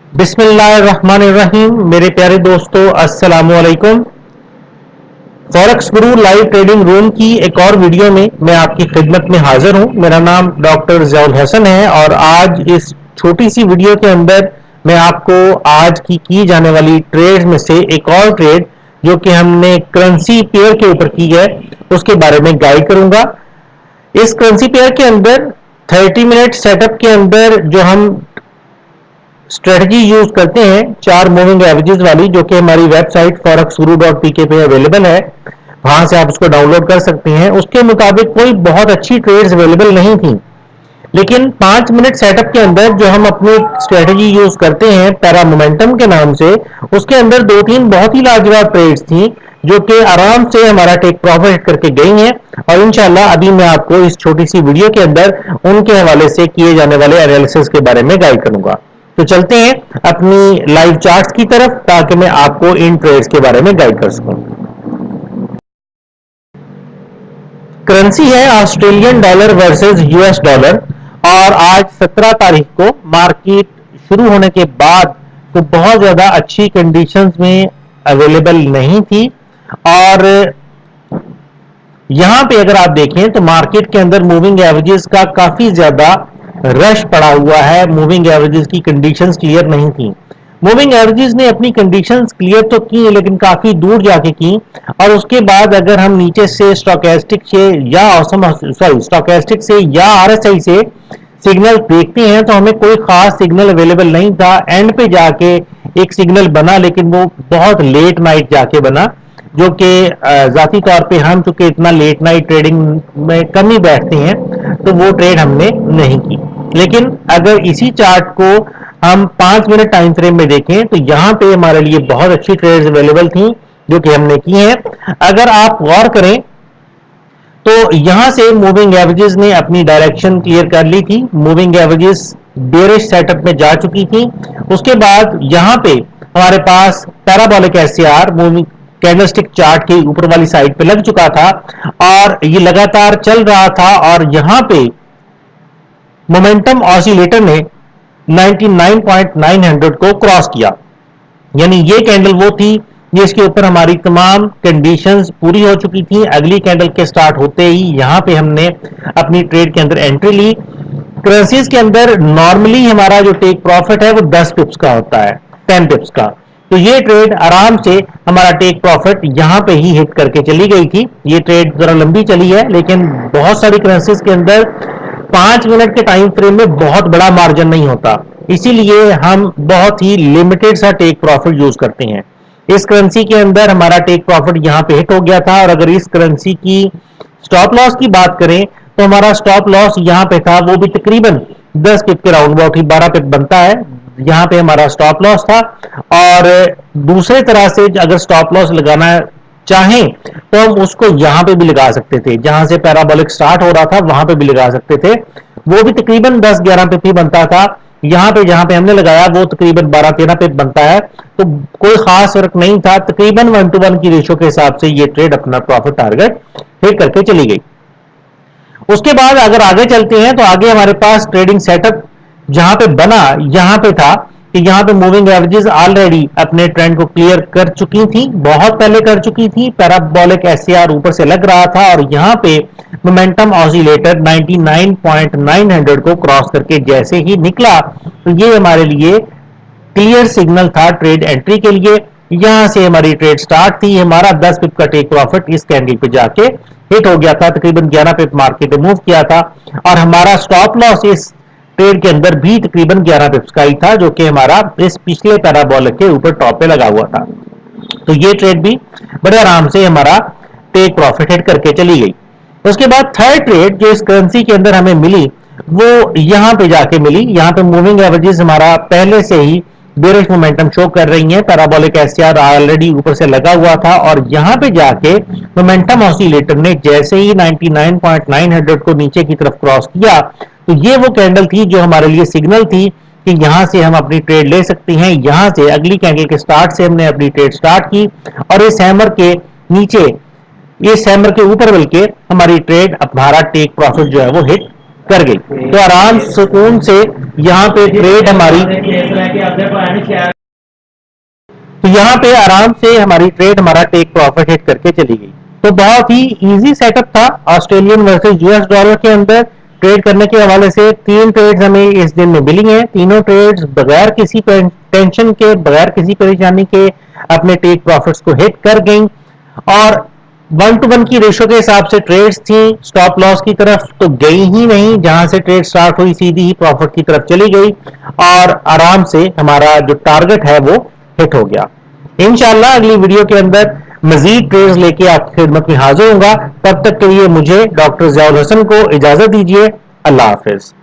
बिस्मिल्लाहिर्रहमानिर्रहीम। मेरे प्यारे दोस्तों, अस्सलामु अलैकुम। फॉरेक्स गुरु लाइव ट्रेडिंग रूम की एक और वीडियो में मैं आपकी खिदमत में हाजिर हूं। मेरा नाम डॉक्टर ज़ियाउल हसन है और आज इस छोटी सी वीडियो के अंदर मैं आपको आज की जाने वाली ट्रेड में से एक और ट्रेड जो कि हमने करेंसी पेयर के ऊपर की है उसके बारे में गाइड करूंगा। इस करेंसी पेयर के अंदर 30 मिनट सेटअप के अंदर जो हम स्ट्रेटजी यूज करते हैं, 4 मूविंग एवरेजेस वाली, जो कि हमारी वेबसाइट forex-guru.pk पे अवेलेबल है। वहां से आप उसको डाउनलोड कर सकते हैं। उसके मुताबिक कोई बहुत अच्छी ट्रेड्स अवेलेबल नहीं थी, लेकिन 5 मिनट सेटअप के अंदर जो हम अपनी स्ट्रेटजी यूज करते हैं पैरा मोमेंटम के नाम से, उसके अंदर 2-3 बहुत ही लाजवाब ट्रेड्स थी जो कि आराम से हमारा टेक प्रॉफिट करके गई हैं। और इंशाल्लाह अभी मैं आपको इस छोटी सी वीडियो के अंदर उनके हवाले से किए जाने वाले एनालिसिस के बारे में गाइड करूंगा। तो चलते हैं अपनी लाइव चार्ट्स की तरफ ताकि मैं आपको इन ट्रेड्स के बारे में गाइड कर सकूं। करेंसी है Australian dollar versus US dollar और आज 17 तारीख को मार्केट शुरू होने के बाद तो बहुत ज्यादा अच्छी कंडीशंस में अवेलेबल नहीं थी। और यहां पे अगर आप देखें तो मार्केट के अंदर मूविंग एवरेजेस का काफी ज्यादा रश पड़ा हुआ है। मूविंग एवरेजेस की कंडीशंस क्लियर नहीं थी। मूविंग एवरेजेस ने अपनी कंडीशंस क्लियर तो की लेकिन काफी दूर जाके की। और उसके बाद अगर हम नीचे से स्टोकेस्टिक से या स्टोकेस्टिक से या आरएसआई से सिग्नल देखते हैं तो हमें कोई खास सिग्नल अवेलेबल नहीं था। एंड पे जाके एक सिग्नल बना, लेकिन वो बहुत लेट नाइट जाके बना, जो कि जाती तौर पे हम चूंकि इतना लेट नाइट ट्रेडिंग में कम ही बैठते हैं तो वो ट्रेड हमने नहीं की। लेकिन अगर इसी चार्ट को हम 5 मिनट टाइम फ्रेम में देखें तो यहां पे हमारे लिए बहुत अच्छी ट्रेड्स अवेलेबल थी जो कि हमने की हैं। अगर आप गौर करें तो यहां से मूविंग एवरेजेस ने अपनी डायरेक्शन क्लियर कर ली थी। मूविंग एवरेजेस बेरिश सेटअप में जा चुकी थी। उसके बाद यहां पे हमारे पास parabolic SCR moving candlestick chart के ऊपर वाली साइड पे लग चुका था और ये लगातार चल रहा था। और यहां पे मोमेंटम ऑसिलेटर ने 99.900 को क्रॉस किया, यानी ये कैंडल वो थी जिसके ऊपर हमारी तमाम कंडीशंस पूरी हो चुकी थी। अगली कैंडल के स्टार्ट होते ही यहां पे हमने अपनी ट्रेड के अंदर एंट्री ली। करेंसीज के अंदर नॉर्मली हमारा जो टेक प्रॉफिट है वो 10 पिप्स का होता है, 10 पिप्स का। तो ये ट्रेड आराम से हमारा टेक प्रॉफिट यहां पे ही हिट करके चली गई थी। ये ट्रेड जरा लंबी चली है, लेकिन बहुत सारी करेंसीज के अंदर 5 मिनट के टाइम फ्रेम में बहुत बड़ा मार्जिन नहीं होता, इसीलिए हम बहुत ही लिमिटेड सा टेक प्रॉफिट यूज करते हैं। इस करेंसी के अंदर हमारा टेक प्रॉफिट यहां पे हिट हो गया था। और अगर इस करेंसी की स्टॉप लॉस की बात करें तो हमारा स्टॉप लॉस यहां पे था, वो भी तकरीबन 10 पिप के राउंड अबाउट ही 12 पिप बनता है, यहां पे हमारा स्टॉप लॉस था। और दूसरे तरह से अगर स्टॉप लॉस लगाना चाहें तो हम उसको यहां पे भी लगा सकते थे, जहां से पैराबोलिक स्टार्ट हो रहा था वहां पे भी लगा सकते थे। वो भी तकरीबन 10-11 पिप ही बनता था। यहां पे जहां पे हमने लगाया वो तकरीबन 12-13 पिप बनता है, तो कोई खास फर्क नहीं था। तकरीबन 1-to-1 की रेशो के हिसाब से ये ट्रेड अपना प्रॉफिट टारगेट हिट करके चली गई। उसके बाद अगर आगे चलते हैं तो आगे हमारे पास ट्रेडिंग सेटअप जहां पे बना, यहां पे था कि यहां पे मूविंग एवरेजेस ऑलरेडी अपने ट्रेंड को क्लियर कर चुकी थी, बहुत पहले कर चुकी थी। पैराबोलिक एससीआर ऊपर से लग रहा था और यहां पे मोमेंटम ऑसिलेटर 99.900 को क्रॉस करके जैसे ही निकला तो ये हमारे लिए क्लियर सिग्नल था ट्रेड एंट्री के लिए। यहां से हमारी ट्रेड स्टार्ट थी। हमारा 10 पिप का टेक प्रॉफिट इस कैंडल पे जाके हिट हो गया था, तकरीबन 11 पिप मार्केट मूव किया था। और हमारा स्टॉप लॉस इस ट्रेड के अंदर भी तकरीबन 11 पिप्स का ही था, जो कि हमारा इस पिछले पैराबोलिक के ऊपर टॉप पे लगा हुआ था। तो ये ट्रेड भी बड़े आराम से हमारा टेक प्रॉफिट हिट करके चली गई। उसके बाद थर्ड ट्रेड जो इस करेंसी के अंदर हमें मिली वो यहां पे जाके मिली। यहां पे मूविंग एवरेजेस हमारा पहले से ही बेरिश मोमेंटम शो कर रही है। पैराबोलिक एससीआर ऑलरेडी ऊपर से लगा हुआ था और यहां पे जाके मोमेंटम ऑसिलेटर ने जैसे ही 99.900 को नीचे की तरफ क्रॉस किया तो ये वो कैंडल थी जो हमारे लिए सिग्नल थी कि यहां से हम अपनी ट्रेड ले सकते हैं। यहां से अगली कैंडल के स्टार्ट से हमने अपनी ट्रेड स्टार्ट की और इस हैमर के नीचे, इस हैमर के ऊपर बल्कि हमारी ट्रेड, हमारा टेक प्रॉफिट जो है वो हिट कर गई। तो आराम सुकून से यहाँ पे ट्रेड हमारी, तो यहाँ पे आराम से हमारी ट्रेड हमारा टेक प्रॉफिट हिट करके चली गई। तो बहुत ही इजी सेटअप था ऑस्ट्रेलियन वर्सेस यूएस डॉलर के अंदर ट्रेड करने के हवाले से। 3 ट्रेड्स हमें इस दिन में मिली हैं, तीनों ट्रेड्स बगैर किसी टेंशन के, बगैर किसी परेशानी के अपने टेक प्रॉफिट्स को हिट कर गई। और 1-to-1 की रेशो के हिसाब से ट्रेड्स थी, स्टॉप लॉस की तरफ तो गई ही नहीं, जहां से ट्रेड स्टार्ट हुई सीधी ही प्रॉफिट की तरफ चली गई और आराम से हमारा जो टारगेट है वो हिट हो गया। इंशाल्लाह अगली वीडियो के अंदर मजीद ट्रेड्स लेके आपकी खिदमत में हाजिर होगा। तब तक के लिए मुझे डॉक्टर ज़ियाउल हसन को इजाजत दीजिए। अल्लाह हाफिज।